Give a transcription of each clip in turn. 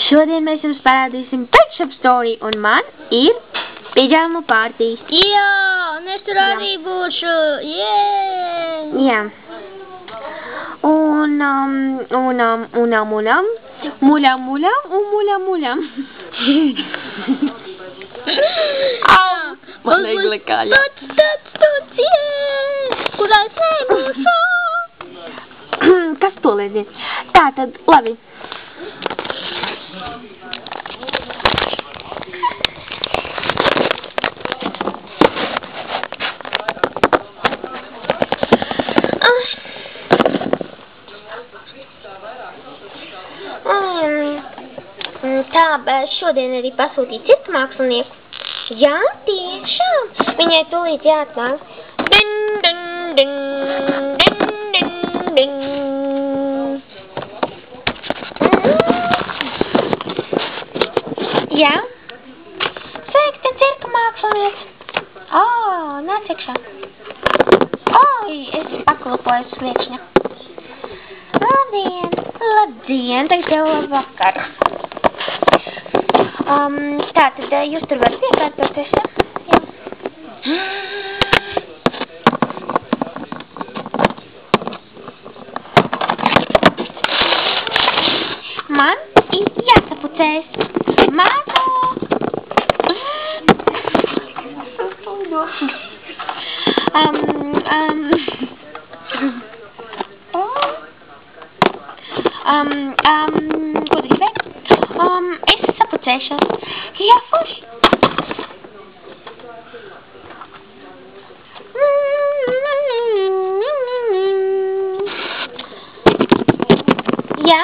Šodien mēs jums parādīsim Pet Shop Story, un man ir pidžāmu pārtīs. Jā, un es tur arī būšu, Jā. Un muļam. Man neizlikā, jā. Tāds, kurā es nebūšu. Kas to liedzi? Tātad, labi. Tā, bet šodien arī pasūtīja citu mākslinieku. Jā, tiešām. Viņai tūlīt jāatnāk. Jā? Sveiki, cirka mākslinieks. Nāc iekšā. Es paklupoju sliekšņa. Labdien, tagad jau labvakar. Tātad jūs tur varat iekārtoties, ja? Man ir jāsapucēs. Māko! Ko tu gribēji? Es sapucēšos. Jā, forši. Jā?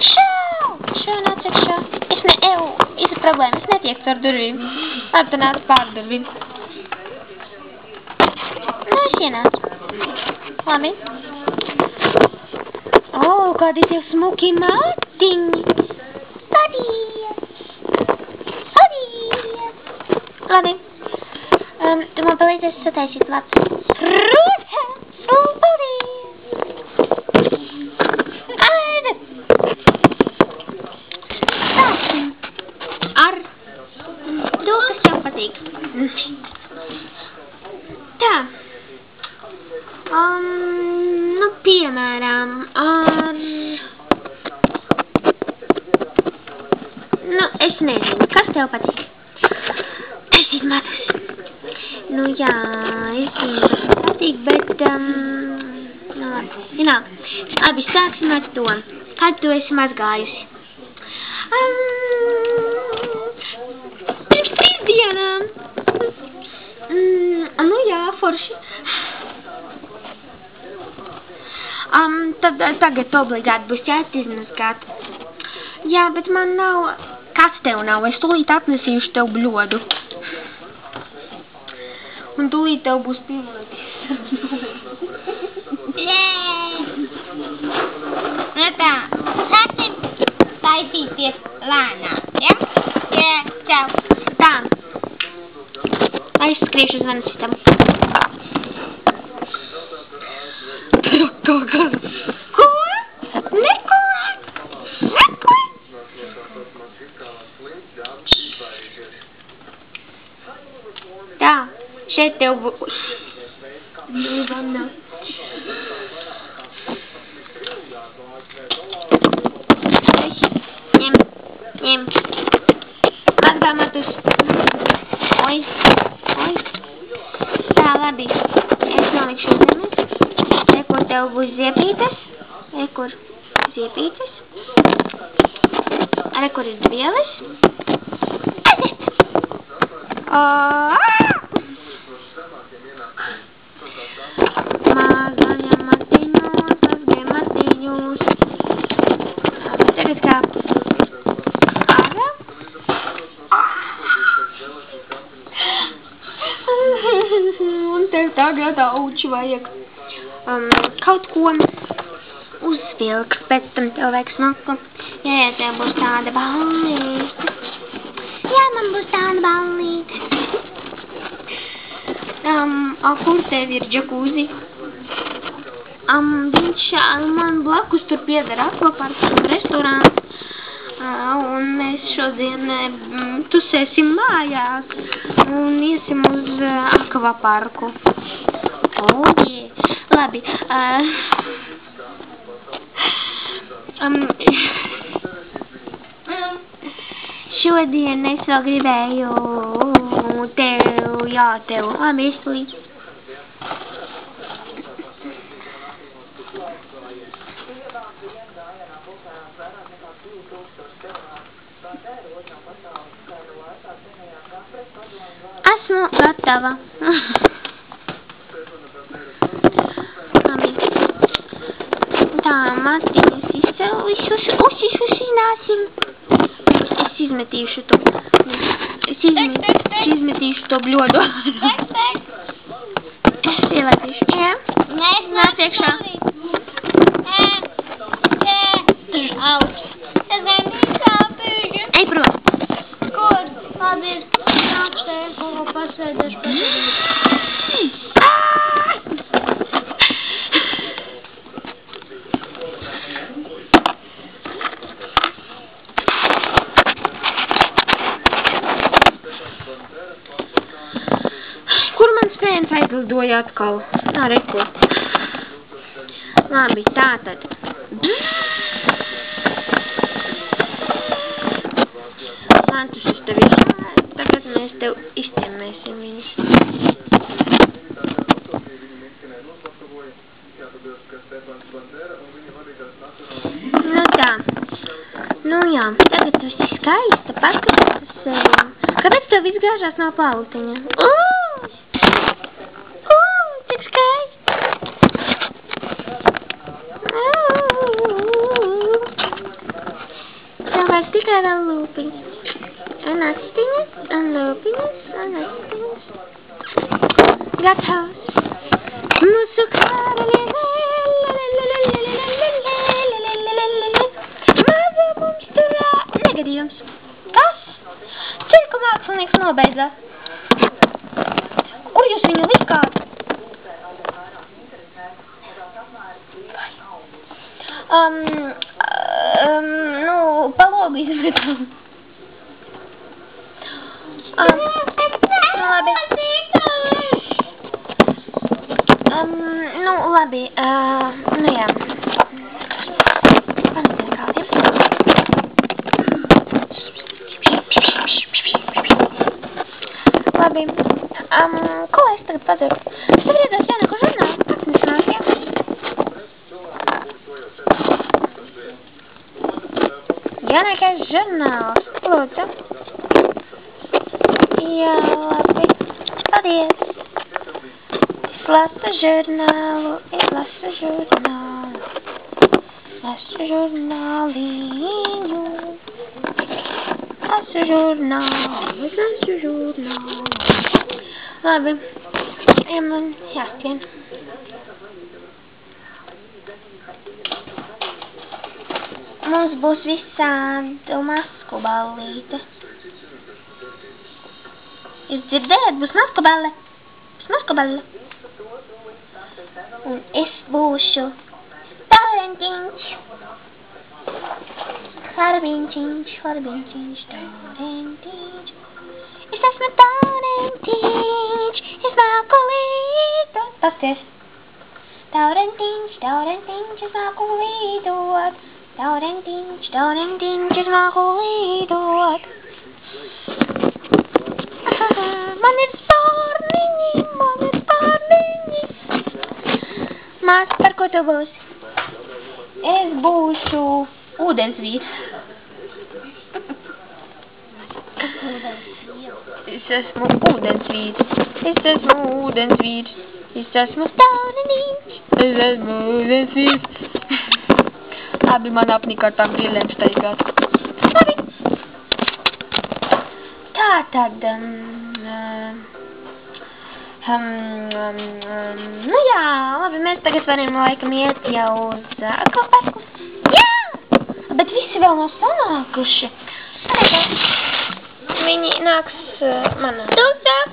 Šau nāc iekšā. Ir problēma, es netieku ar durvīm. Labi, tu nāc pār durvīm. Es ienācu. Labi. Kādi tev smuki mātiņi. Labi. Tu man palīdzēsi sataisīt labs. Paldies. Aida. Sāksim ar to, kas tev patīk. Tā. Piemēram, es nezinu, kas tev patīk. Es zinu, matus. Jā, es zinu, kas patīk, bet, labi, sāksim ar to. Kad tu esi mazgājusi? Pirms 3 dienām. Jā, forši. Tad tagad obligāti būs jāizmazgāt. Jā, bet man nav... Kas tev nav? Es tūlīt atnesīšu tev bļodu. Un tūlīt tev būs pievilkis. Tā, sāksim taisīties lēnām, ja? Čau. Tā. Aizskriešu uz manas istabu. Ko? Neko? Tā, šeit tev būs. Ņem. Mazgā matus. Oi. Tā, labi. Es nolikšu zemes. Kur tev būs ziepītes. Kur ziepītes. Kur ir vielas. Aiziet! Mazgaļa matiņus. Tagad kā ārā. Un tev tagad auči vajag. Kaut ko uzvilkt, pēc tam tev vajag smaku. Jā, tev būs tāda ballīte. Jā, man būs tāda ballīte. Kur tev ir džakūzi? Viņš man blakus tur pieder akvaparks un restorāns. Un mēs šodien tusēsim mājās un iesim uz akvaparku. Jē, labi. Šodien es vēl gribēju tev, labi, es līdz. Esmu gatava. Labi. Tā, matiņas uzsināsim. Es izmetīšu to. Es izmetīšu to bļodu. Es ielētīšu. Jā? Nē, es nāc iekšā. Auč. Es gan sāpīgi. Ej prom. Kur? Labi, nākšu te, ko pasēdēšu pasēdēšu. Kur mans fēns aizlidoja atkal? Nā, reko. Labi, tātad. Lantus uz tevi. Tagad mēs tev izķemmēsim viņus. Nu tā. Nu jā, tagad tu esi skaista, paskatās uz sevi. Kāpēc tev viss gāžās no plautiņa? Cik skaisti! Tev vajag tikai vēl lūpiņas. Un astiņas, un lūpiņas, un astiņas. Gatavs! Mūsu karaliene! Maza mums turā! Negadījums! Kas? Cirku mākslinieks nobeidzās. Kur jūs viņu likāt? Nu, pa logu izmetām. Labi. Nu, labi. Nu, jā. Pamēģinām kādiem. Labi. Ko es tagad padaru? Tev redzēs jānako žurnālu. Atnesinās, jā? Jānākais žurnāls. Lūdzu. Jā, labi. Paldies. Lasu žurnālu. Lasu žurnālu. Lasu žurnāliņu. Lasu žurnālu. Lasu žurnālu. Labi. Ja man jāskrien. Mums būs visādu masku ballīte. Jūs dzirdējat? Būs masku balle. Būs masku balle. Un es būšu Taurentiņš. Taurentiņš, Taurentiņš, Taurentiņš. Es esmu Taurentiņš. Es māku lidot. Pasties. Taurentiņš, Taurentiņš, es māku lidot. Taurentiņš, Taurentiņš, es māku lidot. Man ir spārniņi, man ir spārniņi. Mās, par ko tu būsi? Es būšu ūdensvīrs. Es esmu ūdensvīrs. Es esmu ūdensvīrs. Es esmu Taurentiņš. Es esmu ūdensvīrs. Labi, man apnika ar tām brillēm staigāt. Labi. Tātad, nu jā, labi, mēs tagad varam laikam iet jau uz akvaparku. Jā! Bet visi vēl nav sanākuši. Viņi nāks manā. Redz, jā nāk.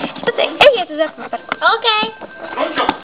Es pateicu, ejiet uz akvaparku. Ok.